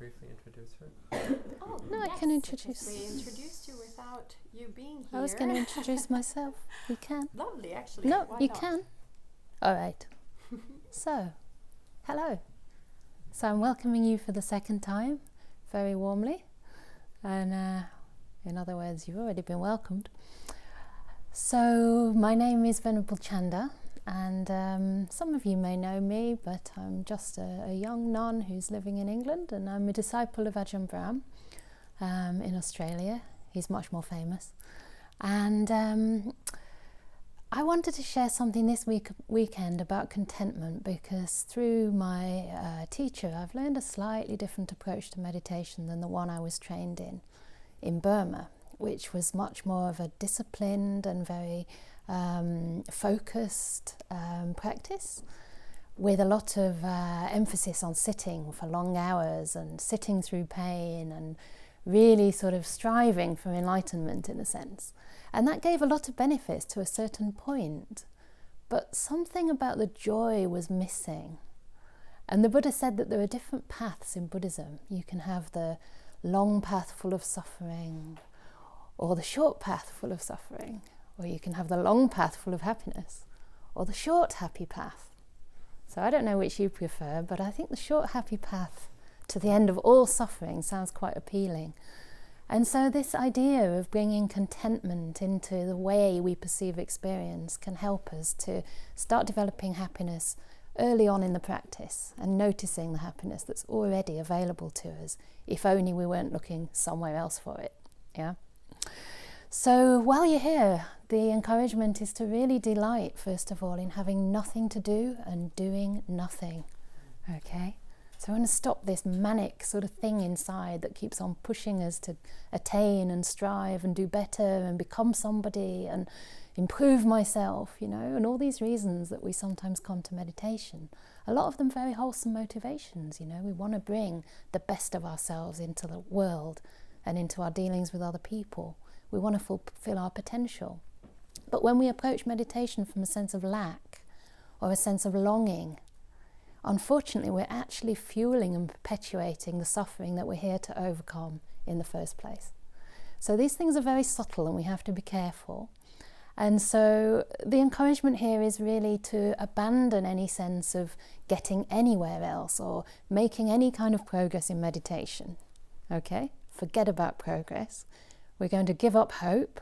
briefly introduce her? Oh, No, yes, I can introduce. We introduced you without you being here. I was going to introduce myself. You can. Lovely, actually. No, Why you not? can. All right. So, hello. So I'm welcoming you for the second time, very warmly. And in other words, you've already been welcomed. So my name is Venerable Candā, and some of you may know me, but I'm just a young nun who's living in England, and I'm a disciple of Ajahn Brahm in Australia. He's much more famous. And I wanted to share something this weekend about contentment, because through my teacher I've learned a slightly different approach to meditation than the one I was trained in Burma, which was much more of a disciplined and very focused practice, with a lot of emphasis on sitting for long hours and sitting through pain and really sort of striving for enlightenment in a sense. And that gave a lot of benefits to a certain point, but something about the joy was missing. And the Buddha said that there are different paths in Buddhism. You can have the long path full of suffering, or the short path full of suffering, or you can have the long path full of happiness, or the short happy path. So I don't know which you prefer, but I think the short happy path to the end of all suffering sounds quite appealing. And so this idea of bringing contentment into the way we perceive experience can help us to start developing happiness early on in the practice and noticing the happiness that's already available to us, if only we weren't looking somewhere else for it. Yeah. So while you're here, the encouragement is to really delight, first of all, in having nothing to do and doing nothing. Okay? So I want to stop this manic sort of thing inside that keeps on pushing us to attain and strive and do better and become somebody and improve myself, you know, and all these reasons that we sometimes come to meditation. A lot of them very wholesome motivations, you know. We want to bring the best of ourselves into the world and into our dealings with other people. We want to fulfill our potential. But when we approach meditation from a sense of lack or a sense of longing, unfortunately, we're actually fueling and perpetuating the suffering that we're here to overcome in the first place. So these things are very subtle and we have to be careful. And so the encouragement here is really to abandon any sense of getting anywhere else or making any kind of progress in meditation. Okay? Forget about progress. We're going to give up hope.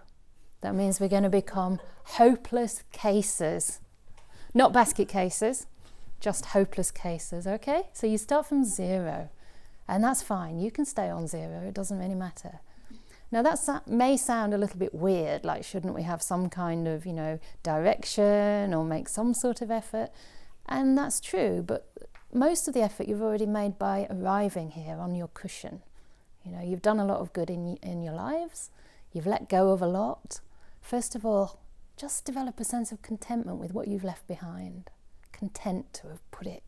That means we're going to become hopeless cases. Not basket cases. Just hopeless cases, okay? So you start from zero, and that's fine. You can stay on zero, it doesn't really matter. Now that may sound a little bit weird, like shouldn't we have some kind of, you know, direction or make some sort of effort? And that's true, but most of the effort you've already made by arriving here on your cushion. You know, you've done a lot of good in your lives, you've let go of a lot. First of all, just develop a sense of contentment with what you've left behind. Content to have put it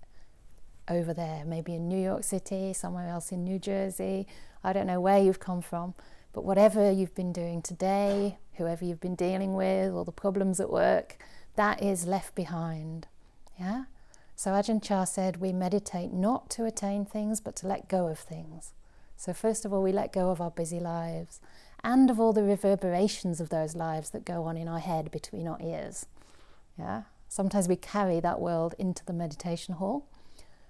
over there, maybe in New York City, somewhere else in New Jersey. I don't know where you've come from, but whatever you've been doing today, whoever you've been dealing with, or the problems at work, that is left behind. Yeah? So Ajahn Chah said we meditate not to attain things, but to let go of things. So first of all, we let go of our busy lives and of all the reverberations of those lives that go on in our head between our ears. Yeah? Sometimes we carry that world into the meditation hall,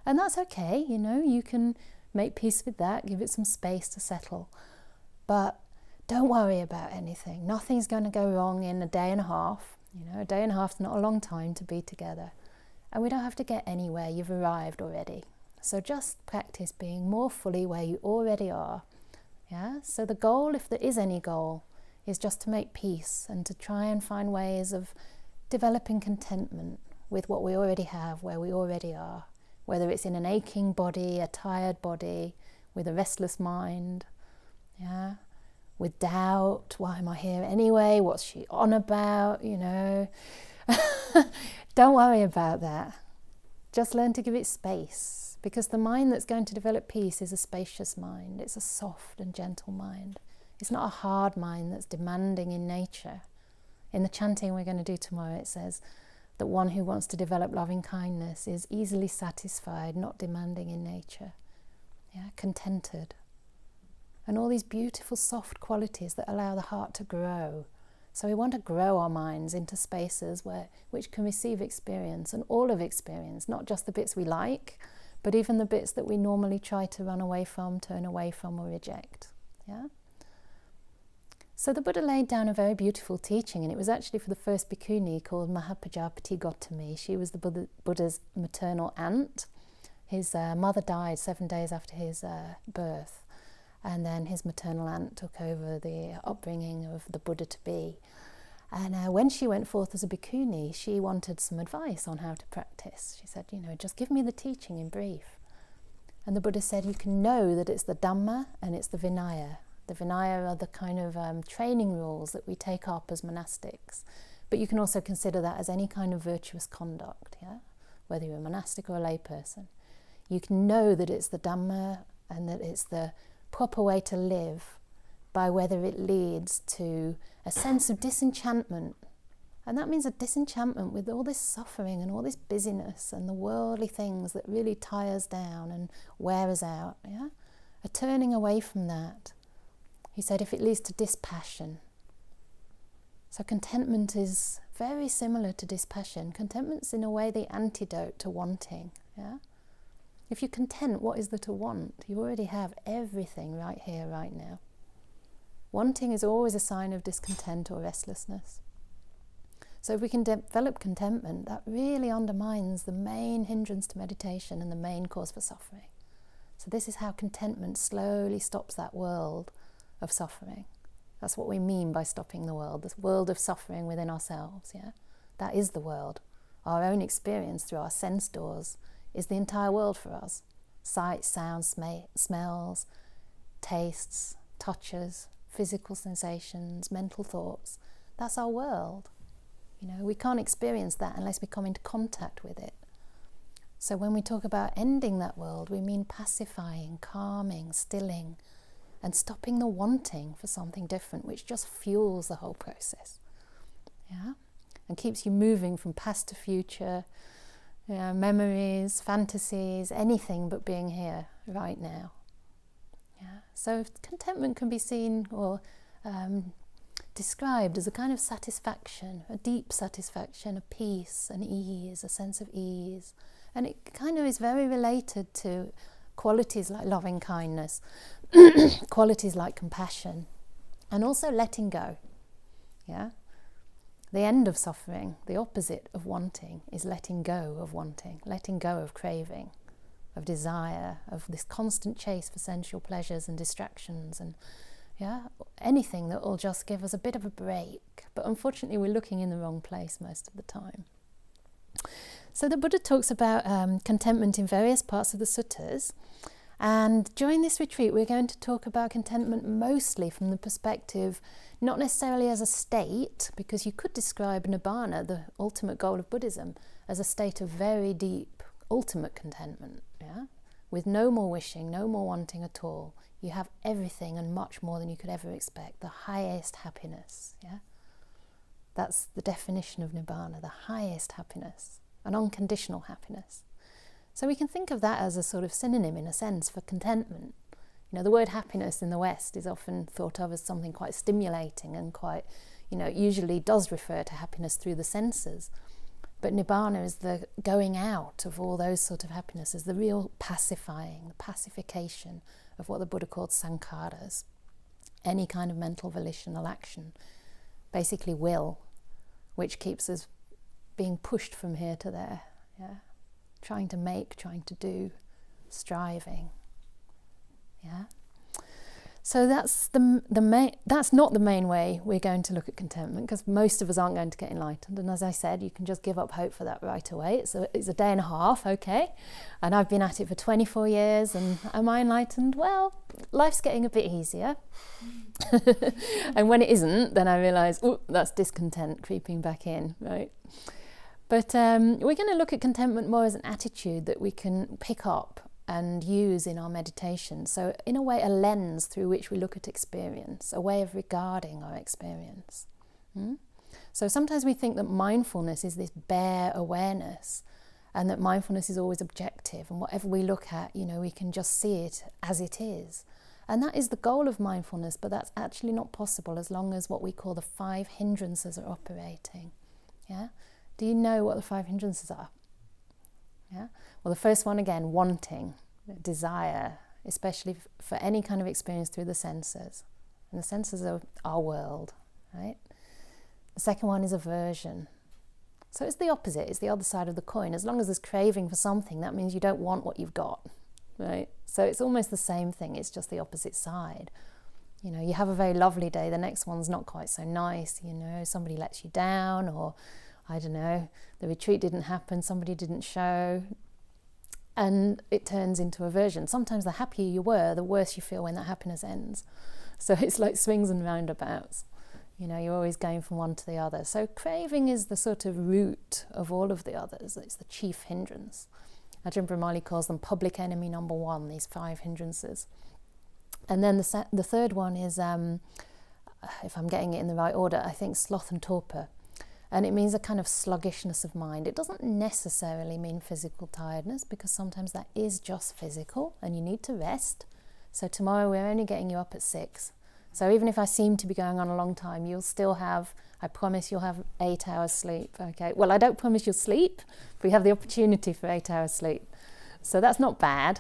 and that's okay, you know, you can make peace with that, give it some space to settle. But don't worry about anything. Nothing's going to go wrong in a day and a half. You know, a day and a half is not a long time to be together. And we don't have to get anywhere, you've arrived already. So just practice being more fully where you already are. Yeah. So the goal, if there is any goal, is just to make peace and to try and find ways of developing contentment with what we already have, where we already are, whether it's in an aching body, a tired body, with a restless mind, yeah, with doubt, why am I here anyway, what's she on about, you know. Don't worry about that. Just learn to give it space, because the mind that's going to develop peace is a spacious mind. It's a soft and gentle mind. It's not a hard mind that's demanding in nature. In the chanting we're going to do tomorrow, it says that one who wants to develop loving kindness is easily satisfied, not demanding in nature. contented. And all these beautiful soft qualities that allow the heart to grow. So we want to grow our minds into spaces which can receive experience, and all of experience, not just the bits we like, but even the bits that we normally try to run away from, turn away from, or reject. Yeah? So the Buddha laid down a very beautiful teaching, and it was actually for the first bhikkhuni called Mahapajapati Gautami. She was the Buddha's maternal aunt. His mother died 7 days after his birth, and then his maternal aunt took over the upbringing of the Buddha-to-be. And when she went forth as a bhikkhuni, she wanted some advice on how to practice. She said, just give me the teaching in brief. And the Buddha said, you can know that it's the Dhamma and it's the Vinaya. The Vinaya are the kind of training rules that we take up as monastics. But you can also consider that as any kind of virtuous conduct, whether you're a monastic or a lay person. You can know that it's the Dhamma and that it's the proper way to live by whether it leads to a sense of disenchantment. And that means a disenchantment with all this suffering and all this busyness and the worldly things that really tie us down and wear us out. A turning away from that. He said if it leads to dispassion. So contentment is very similar to dispassion. Contentment's in a way the antidote to wanting. If you're content, what is there to want? You already have everything right here, right now. Wanting is always a sign of discontent or restlessness. So if we can develop contentment, that really undermines the main hindrance to meditation and the main cause for suffering. So this is how contentment slowly stops that world of suffering. That's what we mean by stopping the world of suffering within ourselves. That is the world. Our own experience through our sense doors is the entire world for us. Sights, sounds, smells, tastes, touches, physical sensations, mental thoughts. That's our world. We can't experience that unless we come into contact with it. So when we talk about ending that world, we mean pacifying, calming, stilling, and stopping the wanting for something different, which just fuels the whole process. And keeps you moving from past to future, memories, fantasies, anything but being here right now. So contentment can be seen or described as a kind of satisfaction, a deep satisfaction, a peace, an ease, a sense of ease. And it kind of is very related to qualities like loving kindness, qualities like compassion, and also letting go. The end of suffering, the opposite of wanting, is letting go of wanting, letting go of craving, of desire, of this constant chase for sensual pleasures and distractions, and anything that will just give us a bit of a break. But unfortunately, we're looking in the wrong place most of the time. So the Buddha talks about contentment in various parts of the suttas. And during this retreat, we're going to talk about contentment mostly from the perspective, not necessarily as a state, because you could describe Nibbana, the ultimate goal of Buddhism, as a state of very deep, ultimate contentment, with no more wishing, no more wanting at all. You have everything and much more than you could ever expect, the highest happiness. That's the definition of Nibbana, the highest happiness, an unconditional happiness. So we can think of that as a sort of synonym, in a sense, for contentment. The word happiness in the West is often thought of as something quite stimulating and quite, it usually does refer to happiness through the senses. But Nibbana is the going out of all those sort of happinesses, the real pacifying, the pacification of what the Buddha called sankharas, any kind of mental volitional action, basically will, which keeps us being pushed from here to there. Trying to make, trying to do, striving. So that's that's not the main way we're going to look at contentment, because most of us aren't going to get enlightened. And as I said, you can just give up hope for that right away. It's a day and a half, okay? And I've been at it for 24 years, and am I enlightened? Well, life's getting a bit easier. And when it isn't, then I realise, that's discontent creeping back in, right? But we're going to look at contentment more as an attitude that we can pick up and use in our meditation. So in a way, a lens through which we look at experience, a way of regarding our experience. So sometimes we think that mindfulness is this bare awareness, and that mindfulness is always objective, and whatever we look at, we can just see it as it is. And that is the goal of mindfulness, but that's actually not possible as long as what we call the 5 hindrances are operating. Yeah? Do you know what the 5 hindrances are? Yeah? Well, the first one, again, wanting, desire, especially for any kind of experience through the senses. And the senses are our world, right? The second one is aversion. So it's the opposite, it's the other side of the coin. As long as there's craving for something, that means you don't want what you've got, right? So it's almost the same thing, it's just the opposite side. You have a very lovely day, the next one's not quite so nice, somebody lets you down, or I don't know, the retreat didn't happen, somebody didn't show, and it turns into aversion. Sometimes the happier you were, the worse you feel when that happiness ends. So it's like swings and roundabouts. You're always going from one to the other. So craving is the sort of root of all of the others. It's the chief hindrance. Ajahn Brahmali calls them public enemy number 1, these 5 hindrances. And then the third one is, if I'm getting it in the right order, I think sloth and torpor. And it means a kind of sluggishness of mind. It doesn't necessarily mean physical tiredness, because sometimes that is just physical and you need to rest. So tomorrow we're only getting you up at 6. So even if I seem to be going on a long time, you'll still have, I promise you'll have 8 hours sleep, okay? Well, I don't promise you'll sleep, but you have the opportunity for 8 hours sleep. So that's not bad.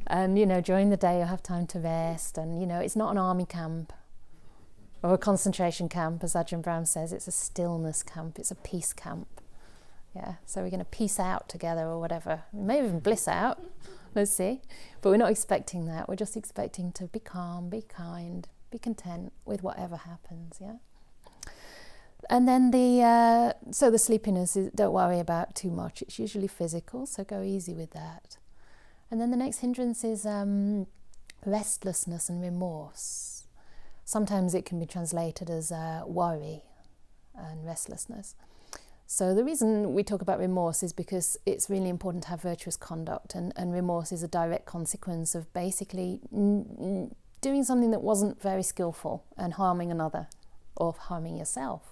And, during the day you'll have time to rest, and, it's not an army camp or a concentration camp, as Ajahn Brahm says. It's a stillness camp, it's a peace camp. Yeah, so we're going to peace out together or whatever. We may even bliss out, let's see. But we're not expecting that, we're just expecting to be calm, be kind, be content with whatever happens, yeah? And then the sleepiness, don't worry about too much. It's usually physical, so go easy with that. And then the next hindrance is restlessness and remorse. Sometimes it can be translated as worry and restlessness. So the reason we talk about remorse is because it's really important to have virtuous conduct, and remorse is a direct consequence of basically doing something that wasn't very skillful and harming another or harming yourself.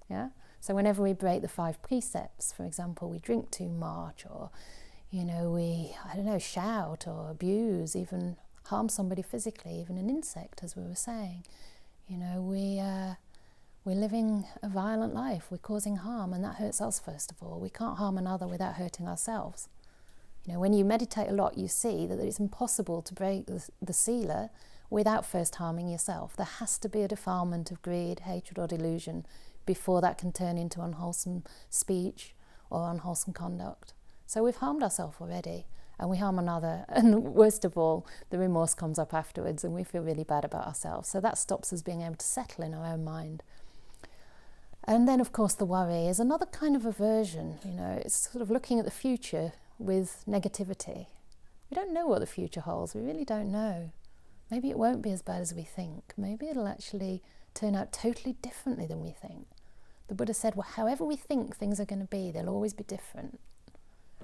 Yeah. So whenever we break the 5 precepts, for example, we drink too much, or we shout or abuse, even harm somebody physically, even an insect, as we were saying. We're living a violent life. We're causing harm, and that hurts us first of all. We can't harm another without hurting ourselves. When you meditate a lot, you see that it's impossible to break the sila without first harming yourself. There has to be a defilement of greed, hatred or delusion before that can turn into unwholesome speech or unwholesome conduct. So we've harmed ourselves already, and we harm another, and worst of all, the remorse comes up afterwards and we feel really bad about ourselves. So that stops us being able to settle in our own mind. And then, of course, the worry is another kind of aversion. It's sort of looking at the future with negativity. We don't know what the future holds. We really don't know. Maybe it won't be as bad as we think. Maybe it'll actually turn out totally differently than we think. The Buddha said, well, however we think things are going to be, they'll always be different.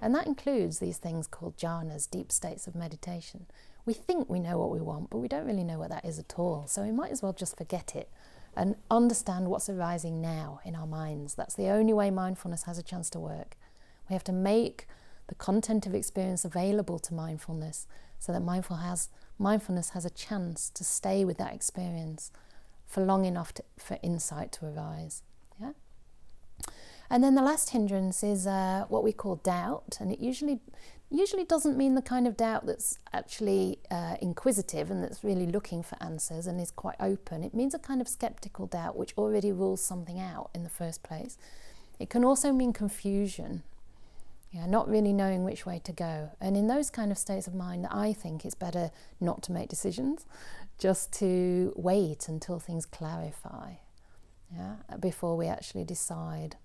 And that includes these things called jhanas, deep states of meditation. We think we know what we want, but we don't really know what that is at all. So we might as well just forget it and understand what's arising now in our minds. That's the only way mindfulness has a chance to work. We have to make the content of experience available to mindfulness so that mindfulness has a chance to stay with that experience for long enough for insight to arise. Yeah? And then the last hindrance is what we call doubt, and it usually doesn't mean the kind of doubt that's actually inquisitive and that's really looking for answers and is quite open. It means a kind of skeptical doubt which already rules something out in the first place. It can also mean confusion, not really knowing which way to go. And in those kind of states of mind, I think it's better not to make decisions, just to wait until things clarify, before we actually decide,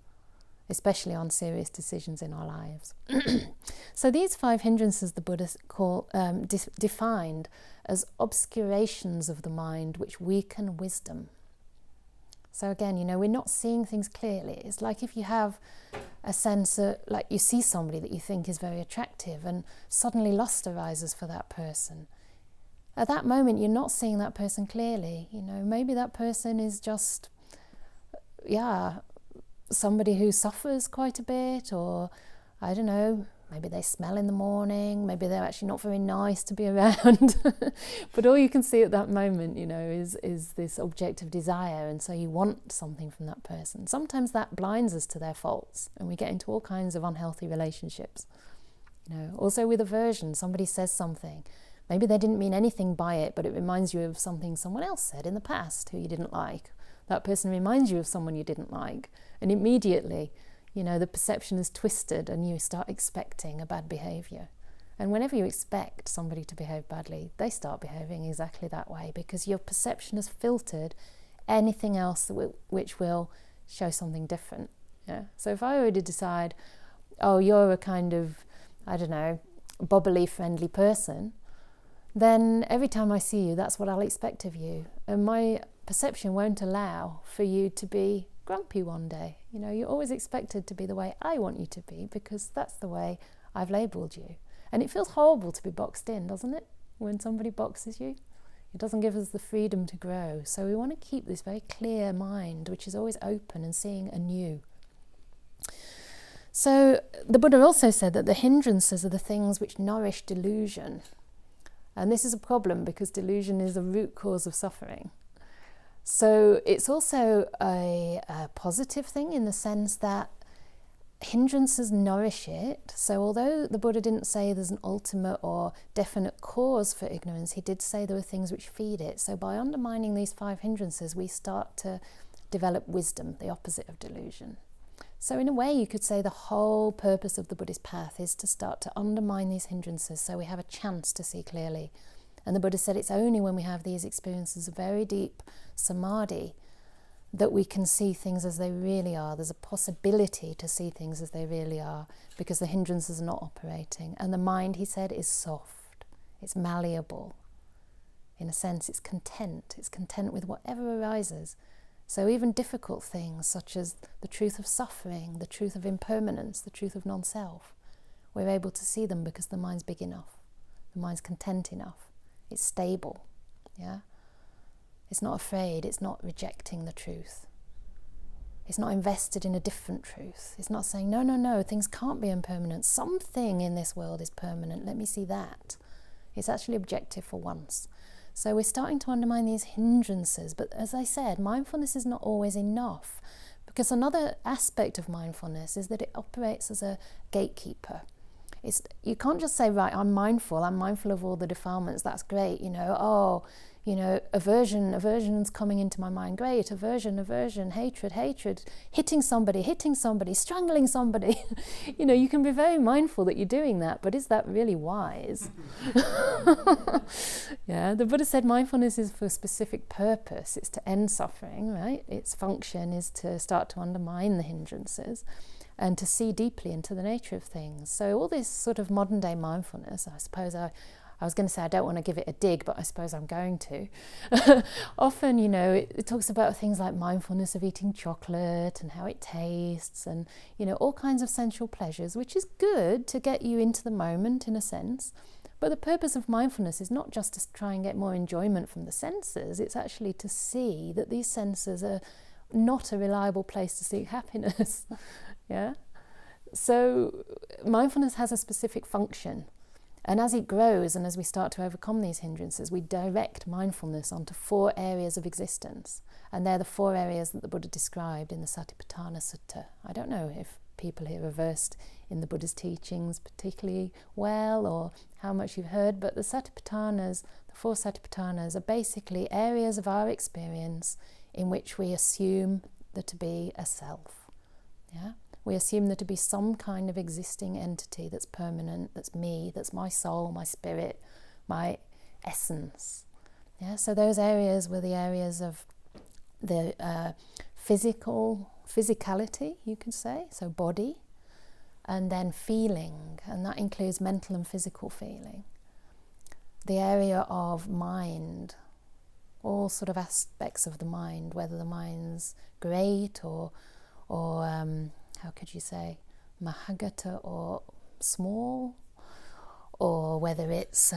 especially on serious decisions in our lives. So these 5 hindrances the Buddha defined as obscurations of the mind which weaken wisdom. So again, we're not seeing things clearly. It's like if you have a sense of, like you see somebody that you think is very attractive and suddenly lust arises for that person. At that moment, you're not seeing that person clearly. Maybe that person is just, somebody who suffers quite a bit, or I don't know, maybe they smell in the morning, maybe they're actually not very nice to be around. But all you can see at that moment, you know, is this object of desire, and so you want something from that person. Sometimes that blinds us to their faults, and we get into all kinds of unhealthy relationships. You know, also with aversion, somebody says something. Maybe they didn't mean anything by it, but it reminds you of something someone else said in the past who you didn't like. That person reminds you of someone you didn't like, and immediately, you know, the perception is twisted and you start expecting a bad behaviour. And whenever you expect somebody to behave badly, they start behaving exactly that way, because your perception has filtered anything else which will show something different. Yeah. So if I were to decide, oh, you're a kind of, I don't know, bubbly, friendly person, then every time I see you, that's what I'll expect of you. And my perception won't allow for you to be grumpy one day. You know, you're always expected to be the way I want you to be, because that's the way I've labelled you. And it feels horrible to be boxed in, doesn't it? When somebody boxes you, it doesn't give us the freedom to grow. So we want to keep this very clear mind, which is always open and seeing anew. So the Buddha also said that the hindrances are the things which nourish delusion. And this is a problem, because delusion is the root cause of suffering. So it's also a positive thing in the sense that hindrances nourish it. So although the Buddha didn't say there's an ultimate or definite cause for ignorance, he did say there were things which feed it. So by undermining these 5 hindrances, we start to develop wisdom, the opposite of delusion. So in a way, you could say the whole purpose of the Buddhist path is to start to undermine these hindrances so we have a chance to see clearly. And the Buddha said it's only when we have these experiences of very deep samadhi that we can see things as they really are. There's a possibility to see things as they really are, because the hindrances are not operating. And the mind, he said, is soft. It's malleable. In a sense, it's content. It's content with whatever arises. So even difficult things such as the truth of suffering, the truth of impermanence, the truth of non-self, we're able to see them because the mind's big enough. The mind's content enough. It's stable. Yeah? It's not afraid. It's not rejecting the truth. It's not invested in a different truth. It's not saying, no, things can't be impermanent. Something in this world is permanent. Let me see that. It's actually objective for once. So we're starting to undermine these hindrances. But as I said, mindfulness is not always enough, because another aspect of mindfulness is that it operates as a gatekeeper. You can't just say, right, I'm mindful of all the defilements, that's great, aversion's coming into my mind, great, aversion, hatred, hitting somebody, strangling somebody. You can be very mindful that you're doing that, but is that really wise? Yeah, the Buddha said mindfulness is for a specific purpose. It's to end suffering, right? Its function is to start to undermine the hindrances and to see deeply into the nature of things. So all this sort of modern day mindfulness, I suppose I was going to say I don't want to give it a dig, but I suppose I'm going to. Often, it talks about things like mindfulness of eating chocolate and how it tastes and, all kinds of sensual pleasures, which is good to get you into the moment in a sense. But the purpose of mindfulness is not just to try and get more enjoyment from the senses. It's actually to see that these senses are not a reliable place to seek happiness. Yeah? So mindfulness has a specific function. And as it grows and as we start to overcome these hindrances, we direct mindfulness onto 4 areas of existence. And they're the 4 areas that the Buddha described in the Satipatthana Sutta. I don't know if people here are versed in the Buddha's teachings particularly well or how much you've heard, but the 4 Satipatthanas are basically areas of our experience in which we assume there to be a self. Yeah? We assume there to be some kind of existing entity that's permanent, that's me, that's my soul, my spirit, my essence. Yeah? So those areas were the areas of the physicality, you could say, so body, and then feeling, and that includes mental and physical feeling. The area of mind, all sort of aspects of the mind, whether the mind's great or how could you say, mahagata or small, or whether it's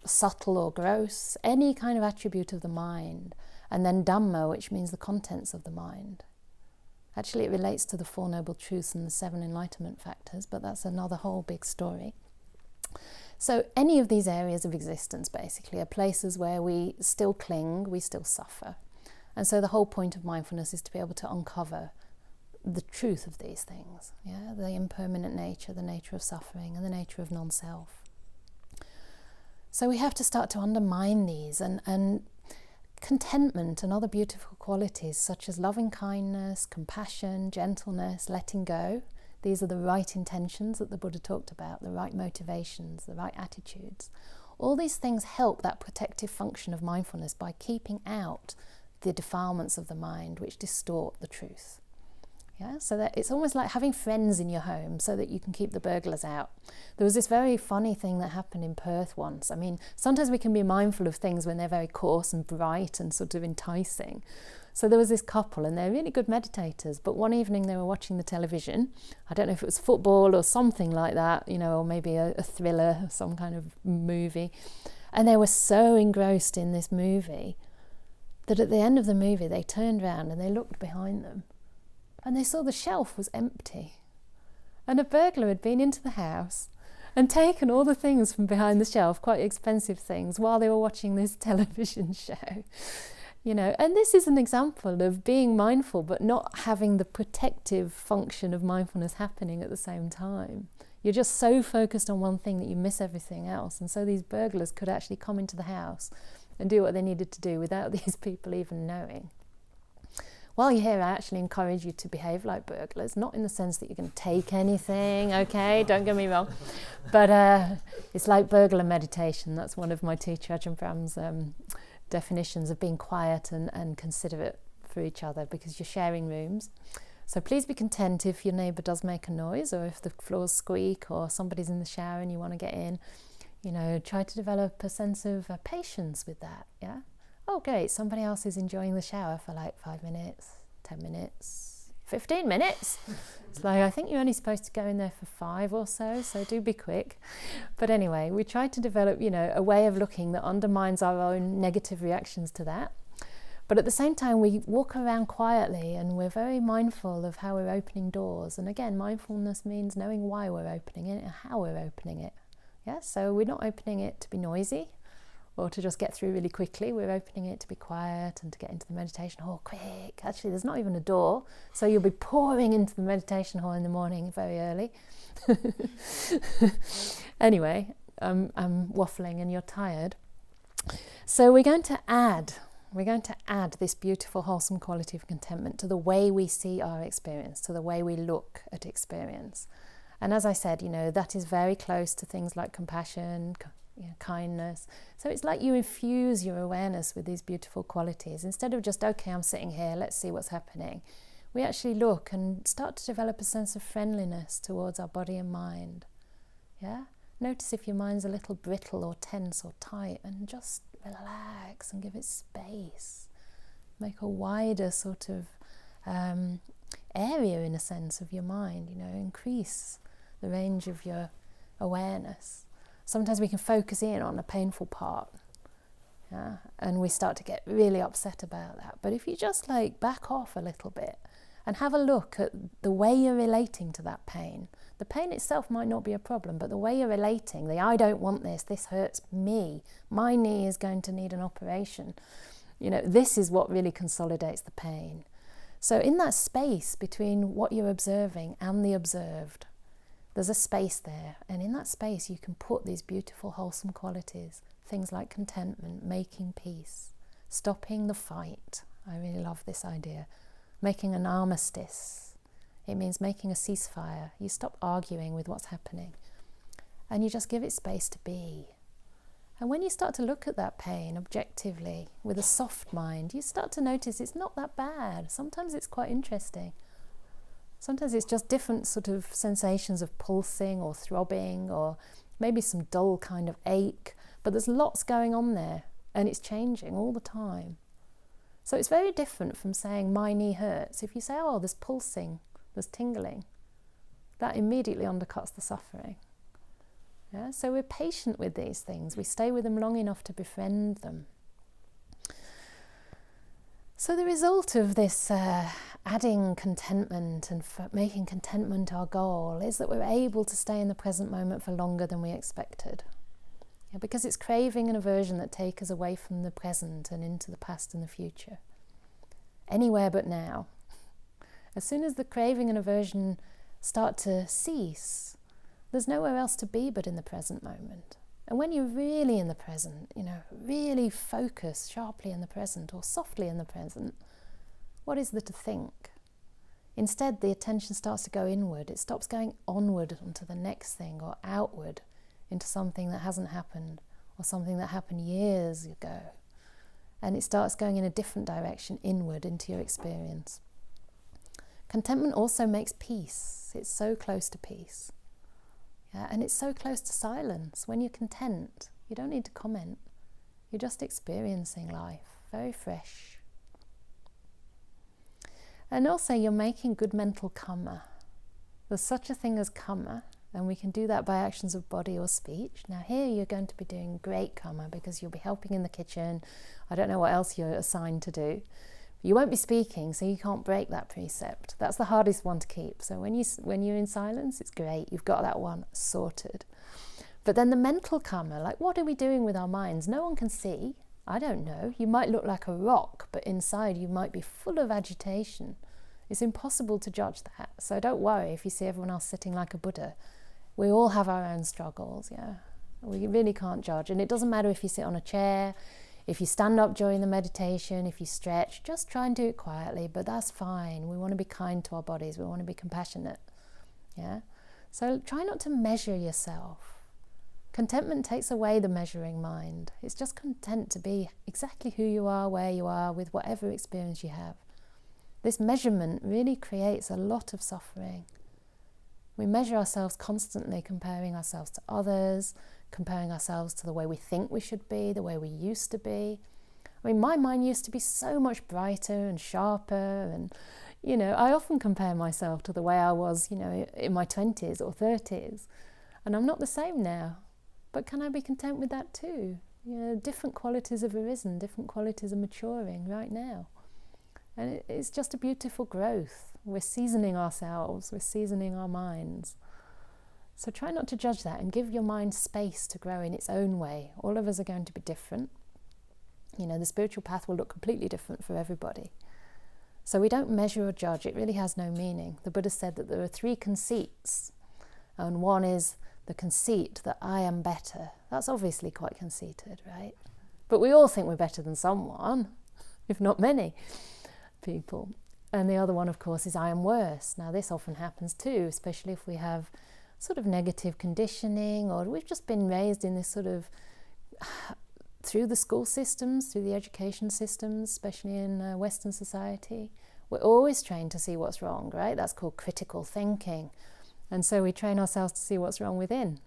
subtle or gross, any kind of attribute of the mind. And then Dhamma, which means the contents of the mind. Actually, it relates to the Four Noble Truths and the 7 enlightenment factors, but that's another whole big story. So any of these areas of existence basically are places where we still cling, we still suffer. And so the whole point of mindfulness is to be able to uncover the truth of these things, the impermanent nature, the nature of suffering, and the nature of non-self. So we have to start to undermine these, and contentment and other beautiful qualities such as loving kindness, compassion, gentleness, letting go. These are the right intentions that the Buddha talked about, the right motivations, the right attitudes. All these things help that protective function of mindfulness by keeping out the defilements of the mind which distort the truth. So that it's almost like having friends in your home so that you can keep the burglars out. There was this very funny thing that happened in Perth once. I mean, sometimes we can be mindful of things when they're very coarse and bright and sort of enticing. So there was this couple, and they're really good meditators, but one evening they were watching the television. I don't know if it was football or something like that, or maybe a thriller, some kind of movie. And they were so engrossed in this movie that at the end of the movie they turned around and they looked behind them. And they saw the shelf was empty. And a burglar had been into the house and taken all the things from behind the shelf, quite expensive things, while they were watching this television show. And this is an example of being mindful but not having the protective function of mindfulness happening at the same time. You're just so focused on one thing that you miss everything else. And so these burglars could actually come into the house and do what they needed to do without these people even knowing. While you're here, I actually encourage you to behave like burglars, not in the sense that you can take anything, okay, don't get me wrong, but it's like burglar meditation. That's one of my teacher Ajahn Brahm's definitions of being quiet and considerate for each other, because you're sharing rooms. So please be content if your neighbour does make a noise, or if the floors squeak, or somebody's in the shower and you want to get in. Try to develop a sense of patience with that, Oh, great, somebody else is enjoying the shower for like 5 minutes, 10 minutes, 15 minutes. It's like, I think you're only supposed to go in there for 5 or so do be quick. But anyway, we try to develop, a way of looking that undermines our own negative reactions to that. But at the same time, we walk around quietly and we're very mindful of how we're opening doors. And again, mindfulness means knowing why we're opening it and how we're opening it. So we're not opening it to be noisy or to just get through really quickly. We're opening it to be quiet and to get into the meditation hall quick. Actually, there's not even a door, so you'll be pouring into the meditation hall in the morning very early. Anyway, I'm waffling and you're tired. So we're going to add this beautiful, wholesome quality of contentment to the way we see our experience, to the way we look at experience. And as I said, that is very close to things like compassion, kindness. So it's like you infuse your awareness with these beautiful qualities. Instead of just, okay, I'm sitting here, let's see what's happening. We actually look and start to develop a sense of friendliness towards our body and mind. Notice if your mind's a little brittle or tense or tight, and just relax and give it space. Make a wider sort of area, in a sense, of your mind, increase the range of your awareness. Sometimes we can focus in on a painful part, and we start to get really upset about that. But if you just back off a little bit and have a look at the way you're relating to that pain. The pain itself might not be a problem, but the way you're relating, I don't want this hurts me, my knee is going to need an operation. This is what really consolidates the pain. So in that space between what you're observing and the observed, there's a space there, and in that space you can put these beautiful, wholesome qualities, things like contentment, making peace, stopping the fight. I really love this idea. Making an armistice. It means making a ceasefire. You stop arguing with what's happening, and you just give it space to be. And when you start to look at that pain objectively with a soft mind, you start to notice it's not that bad. Sometimes it's quite interesting. Sometimes it's just different sort of sensations of pulsing or throbbing, or maybe some dull kind of ache, but there's lots going on there, and it's changing all the time. So it's very different from saying my knee hurts. If you say, oh, there's pulsing, there's tingling, that immediately undercuts the suffering. So we're patient with these things. We stay with them long enough to befriend them. So the result of this adding contentment and making contentment our goal is that we're able to stay in the present moment for longer than we expected. Yeah, because it's craving and aversion that take us away from the present and into the past and the future. Anywhere but now. As soon as the craving and aversion start to cease, there's nowhere else to be but in the present moment. And when you're really in the present, really focus sharply in the present or softly in the present, what is there to think? Instead, the attention starts to go inward. It stops going onward onto the next thing or outward into something that hasn't happened or something that happened years ago. And it starts going in a different direction, inward into your experience. Contentment also makes peace. It's so close to peace. Yeah, and it's so close to silence. When you're content, you don't need to comment. You're just experiencing life, very fresh. And also you're making good mental karma. There's such a thing as karma, and we can do that by actions of body or speech. Now here you're going to be doing great karma because you'll be helping in the kitchen. I don't know what else you're assigned to do. You won't be speaking, so you can't break that precept. That's the hardest one to keep. So when you're in silence, it's great. You've got that one sorted. But then the mental karma, like what are we doing with our minds? No one can see. I don't know. You might look like a rock, but inside you might be full of agitation. It's impossible to judge that. So don't worry if you see everyone else sitting like a Buddha. We all have our own struggles, yeah. We really can't judge. And it doesn't matter if you sit on a chair, if you stand up during the meditation, if you stretch, just try and do it quietly, but that's fine. We want to be kind to our bodies. We want to be compassionate, yeah. So try not to measure yourself. Contentment takes away the measuring mind. It's just content to be exactly who you are, where you are, with whatever experience you have. This measurement really creates a lot of suffering. We measure ourselves constantly, comparing ourselves to others, comparing ourselves to the way we think we should be, the way we used to be. I mean, my mind used to be so much brighter and sharper, and, I often compare myself to the way I was, in my 20s or 30s, and I'm not the same now. But can I be content with that too? Different qualities have arisen, different qualities are maturing right now. And it's just a beautiful growth. We're seasoning ourselves, we're seasoning our minds. So try not to judge that and give your mind space to grow in its own way. All of us are going to be different. The spiritual path will look completely different for everybody. So we don't measure or judge. It really has no meaning. The Buddha said that there are 3 conceits. And one is the conceit that I am better. That's obviously quite conceited, right? But we all think we're better than someone, if not many people. And the other one, of course, is I am worse. Now this often happens too, especially if we have sort of negative conditioning, or we've just been raised in this sort of, through the school systems, through the education systems, especially in Western society, we're always trained to see what's wrong, right? That's called critical thinking. And so we train ourselves to see what's wrong within.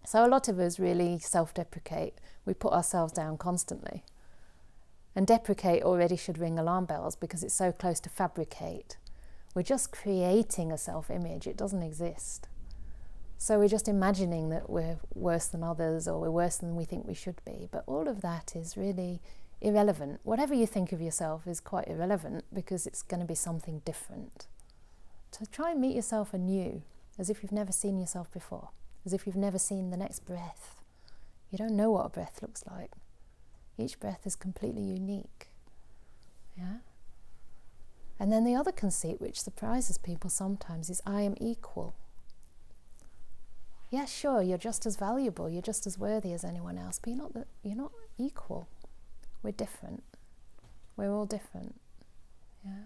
So a lot of us really self-deprecate. We put ourselves down constantly. And deprecate already should ring alarm bells because it's so close to fabricate. We're just creating a self-image. It doesn't exist. So we're just imagining that we're worse than others, or we're worse than we think we should be. But all of that is really irrelevant. Whatever you think of yourself is quite irrelevant because it's going to be something different. So try and meet yourself anew, as if you've never seen yourself before, as if you've never seen the next breath. You don't know what a breath looks like. Each breath is completely unique. Yeah? And then the other conceit, which surprises people sometimes, is I am equal. Yeah, sure, you're just as valuable, you're just as worthy as anyone else, but you're not equal. We're different. We're all different. Yeah?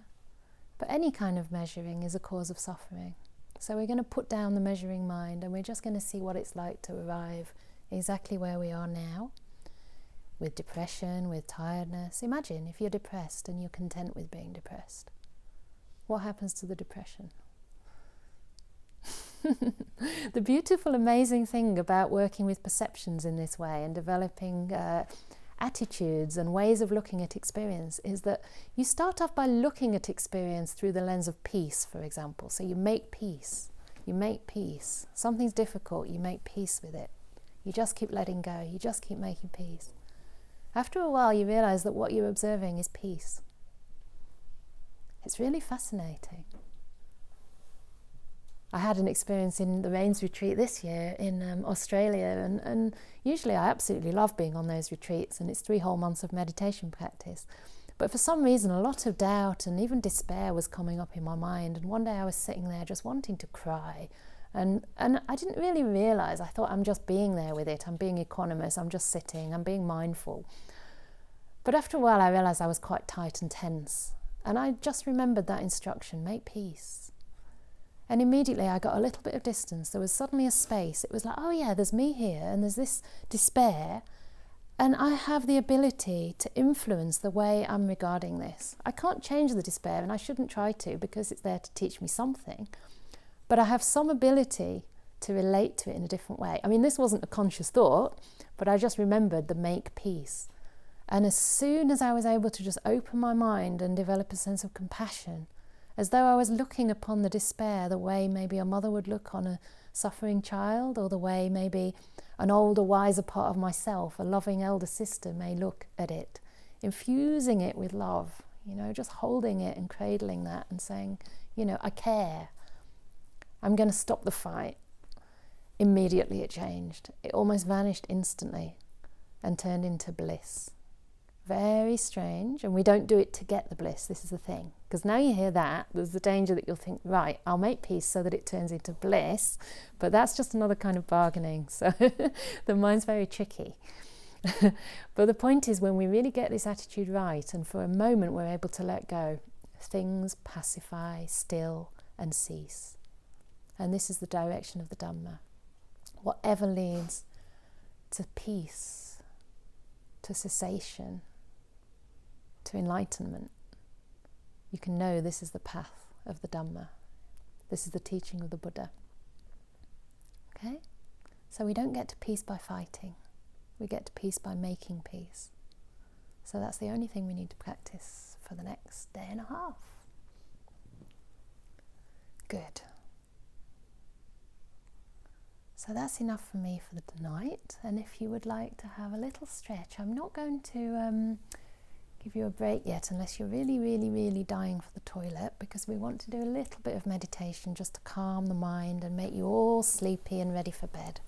But any kind of measuring is a cause of suffering. So we're going to put down the measuring mind, and we're just going to see what it's like to arrive exactly where we are now, with depression, with tiredness. Imagine if you're depressed and you're content with being depressed. What happens to the depression? The beautiful, amazing thing about working with perceptions in this way and developing attitudes and ways of looking at experience is that you start off by looking at experience through the lens of peace, for example. So you make peace. You make peace. Something's difficult, you make peace with it. You just keep letting go. You just keep making peace. After a while, you realize that what you're observing is peace. It's really fascinating. I had an experience in the Rains retreat this year in Australia, and usually I absolutely love being on those retreats, and it's 3 whole months of meditation practice. But for some reason, a lot of doubt and even despair was coming up in my mind. And one day I was sitting there just wanting to cry. And I didn't really realise. I thought, I'm just being there with it. I'm being equanimous. I'm just sitting. I'm being mindful. But after a while, I realised I was quite tight and tense. And I just remembered that instruction, make peace. And immediately I got a little bit of distance. There was suddenly a space. It was like, oh yeah, there's me here and there's this despair. And I have the ability to influence the way I'm regarding this. I can't change the despair, and I shouldn't try to, because it's there to teach me something. But I have some ability to relate to it in a different way. I mean, this wasn't a conscious thought, but I just remembered the make peace. And as soon as I was able to just open my mind and develop a sense of compassion, as though I was looking upon the despair the way maybe a mother would look on a suffering child, or the way maybe an older, wiser part of myself, a loving elder sister, may look at it, infusing it with love, just holding it and cradling that and saying, I care. I'm going to stop the fight. Immediately it changed. It almost vanished instantly and turned into bliss. Very strange, and we don't do it to get the bliss. This is the thing, because now you hear that, there's the danger that you'll think, right, I'll make peace so that it turns into bliss, but that's just another kind of bargaining. So the mind's very tricky. But the point is, when we really get this attitude right, and for a moment we're able to let go, things pacify, still, and cease. And this is the direction of the Dhamma. Whatever leads to peace, to cessation, to enlightenment, you can know this is the path of the Dhamma. This is the teaching of the Buddha. Okay? So we don't get to peace by fighting. We get to peace by making peace. So that's the only thing we need to practice for the next day and a half. Good. So that's enough for me for tonight. And if you would like to have a little stretch, I'm not going to give you a break yet unless you're really, really, really dying for the toilet, because we want to do a little bit of meditation just to calm the mind and make you all sleepy and ready for bed.